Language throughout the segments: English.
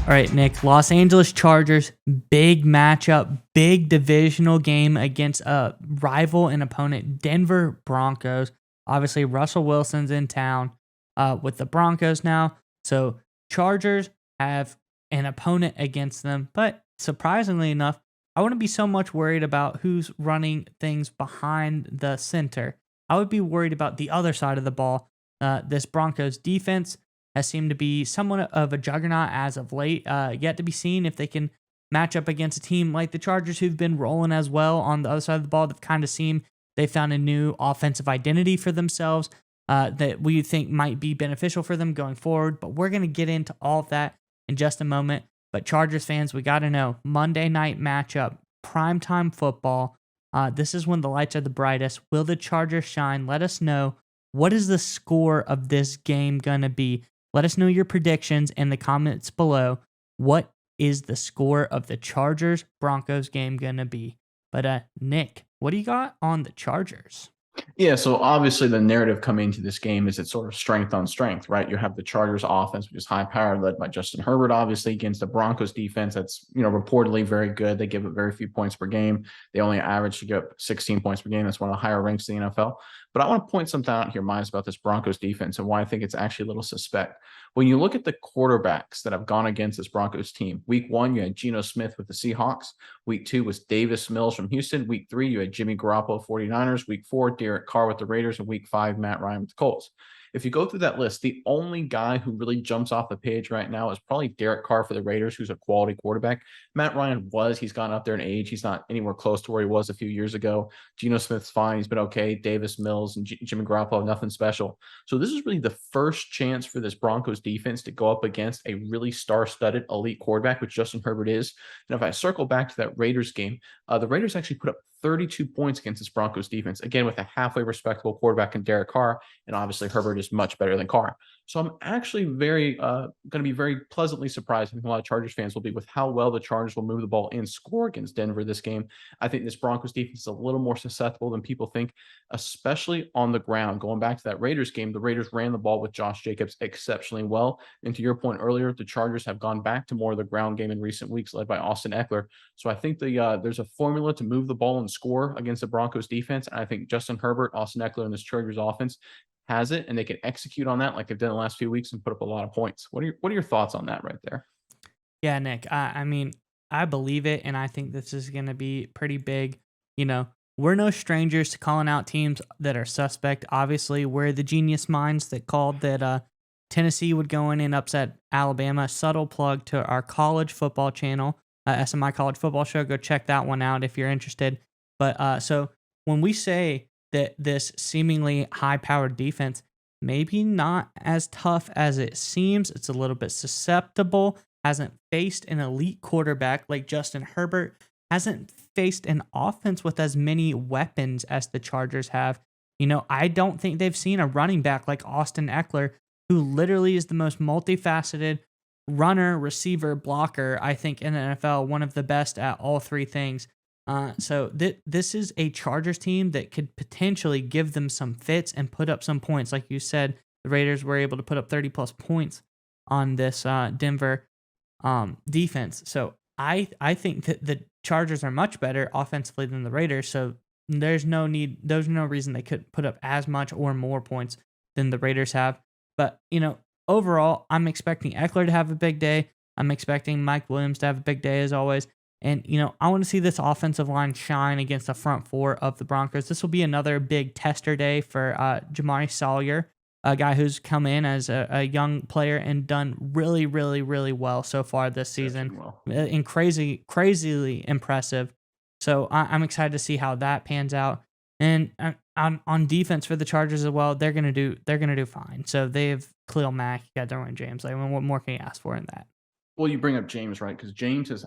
All right, Nick. Los Angeles Chargers, big matchup, big divisional game against a rival and opponent, Denver Broncos. Obviously, Russell Wilson's in town with the Broncos now. So, Chargers have an opponent against them. But surprisingly enough, I wouldn't be so much worried about who's running things behind the center. I would be worried about the other side of the ball. This Broncos defense has seemed to be somewhat of a juggernaut as of late. Yet to be seen if they can match up against a team like the Chargers, who've been rolling as well on the other side of the ball. They've kind of seemed they found a new offensive identity for themselves that we think might be beneficial for them going forward. But we're going to get into all of that in just a moment. But Chargers fans, we got to know Monday night matchup, primetime football. This is when the lights are the brightest. Will the Chargers shine? Let us know. What is the score of this game going to be? Let us know your predictions in the comments below. What is the score of the Chargers Broncos game going to be? But Nick, what do you got on the Chargers? Yeah, so obviously the narrative coming into this game is it's sort of strength on strength, right? You have the Chargers offense, which is high powered, led by Justin Herbert, obviously, against the Broncos defense that's, reportedly very good. They give up very few points per game. They only average to give up 16 points per game. That's one of the higher ranks in the NFL. But I want to point something out here, minus about this Broncos defense and why I think it's actually a little suspect. When you look at the quarterbacks that have gone against this Broncos team, week one, you had Geno Smith with the Seahawks. Week two was Davis Mills from Houston. Week three, you had Jimmy Garoppolo, 49ers. Week four, Derek Carr with the Raiders. And week five, Matt Ryan with the Colts. If you go through that list, the only guy who really jumps off the page right now is probably Derek Carr for the Raiders, who's a quality quarterback. Matt Ryan he's gone up there in age. He's not anywhere close to where he was a few years ago. Geno Smith's fine. He's been okay. Davis Mills and Jimmy Garoppolo, nothing special. So this is really the first chance for this Broncos defense to go up against a really star-studded elite quarterback, which Justin Herbert is. And if I circle back to that Raiders game, the Raiders actually put up 32 points against this Broncos defense, again, with a halfway respectable quarterback in Derek Carr. And obviously, Herbert is much better than Carr. So I'm actually going to be very pleasantly surprised. I think a lot of Chargers fans will be with how well the Chargers will move the ball and score against Denver this game. I think this Broncos defense is a little more susceptible than people think, especially on the ground. Going back to that Raiders game, the Raiders ran the ball with Josh Jacobs exceptionally well. And to your point earlier, the Chargers have gone back to more of the ground game in recent weeks, led by Austin Eckler. So I think there's a formula to move the ball and score against the Broncos defense. And I think Justin Herbert, Austin Eckler, and this Chargers offense has it, and they can execute on that like they've done the last few weeks and put up a lot of points. What are your thoughts on that right there? Yeah, Nick. I mean, I believe it, and I think this is going to be pretty big. We're no strangers to calling out teams that are suspect. Obviously, we're the genius minds that called that Tennessee would go in and upset Alabama. Subtle plug to our college football channel, SMI College Football Show. Go check that one out if you're interested. But so when we say that this seemingly high-powered defense maybe not as tough as it seems, it's a little bit susceptible, hasn't faced an elite quarterback like Justin Herbert, hasn't faced an offense with as many weapons as the Chargers have. I don't think they've seen a running back like Austin Eckler, who literally is the most multifaceted runner, receiver, blocker, I think, in the NFL, one of the best at all three things. So this is a Chargers team that could potentially give them some fits and put up some points. Like you said, the Raiders were able to put up 30 plus points on this Denver defense. So I think that the Chargers are much better offensively than the Raiders. So there's no reason they could put up as much or more points than the Raiders have. But overall, I'm expecting Eckler to have a big day. I'm expecting Mike Williams to have a big day as always. And, I want to see this offensive line shine against the front four of the Broncos. This will be another big tester day for Jamari Sawyer, a guy who's come in as a young player and done really, really, really well so far this season. Well. And crazily impressive. So I'm excited to see how that pans out. And on defense for the Chargers as well, they're gonna do fine. So they have Khalil Mack, you got Derwin James. Like, what more can you ask for in that? Well, you bring up James, right? Because James has,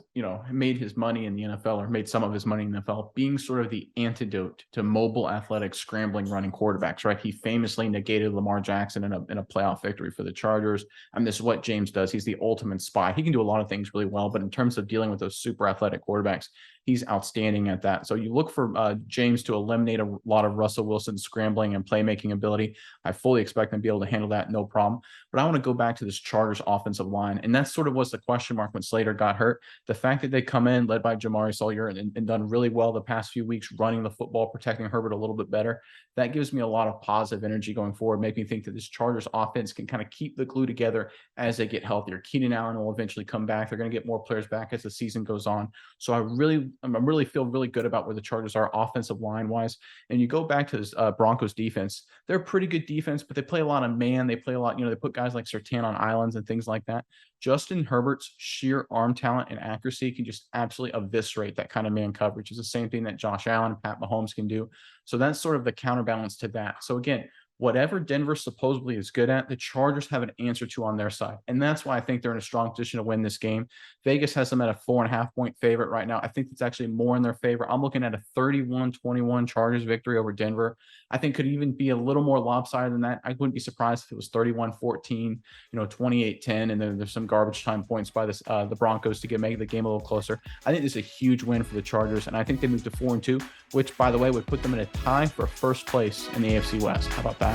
made his money in the NFL, or made some of his money in the NFL, being sort of the antidote to mobile, athletic, scrambling, running quarterbacks, right? He famously negated Lamar Jackson in a playoff victory for the Chargers. And this is what James does. He's the ultimate spy. He can do a lot of things really well, but in terms of dealing with those super athletic quarterbacks, He's outstanding at that. So you look for James to eliminate a lot of Russell Wilson's scrambling and playmaking ability. I fully expect them to be able to handle that, no problem. But I want to go back to this Chargers offensive line. And that sort of was the question mark when Slater got hurt. The fact that they come in led by Jamari Sawyer and done really well the past few weeks running the football, protecting Herbert a little bit better, that gives me a lot of positive energy going forward, making me think that this Chargers offense can kind of keep the glue together as they get healthier. Keenan Allen will eventually come back. They're going to get more players back as the season goes on. So I really feel really good about where the Chargers are offensive line wise. And you go back to this Broncos defense, they're a pretty good defense, but they play a lot of man. They play a lot, they put guys like Sertan on islands and things like that. Justin Herbert's sheer arm talent and accuracy can just absolutely eviscerate that kind of man coverage. It's the same thing that Josh Allen and Pat Mahomes can do. So that's sort of the counterbalance to that. So again, whatever Denver supposedly is good at, the Chargers have an answer to on their side. And that's why I think they're in a strong position to win this game. Vegas has them at a 4.5-point favorite right now. I think it's actually more in their favor. I'm looking at a 31-21 Chargers victory over Denver. I think could even be a little more lopsided than that. I wouldn't be surprised if it was 31-14, 28-10, and then there's some garbage time points by the Broncos to make the game a little closer. I think this is a huge win for the Chargers, and I think they moved to 4-2, which, by the way, would put them in a tie for first place in the AFC West. How about that?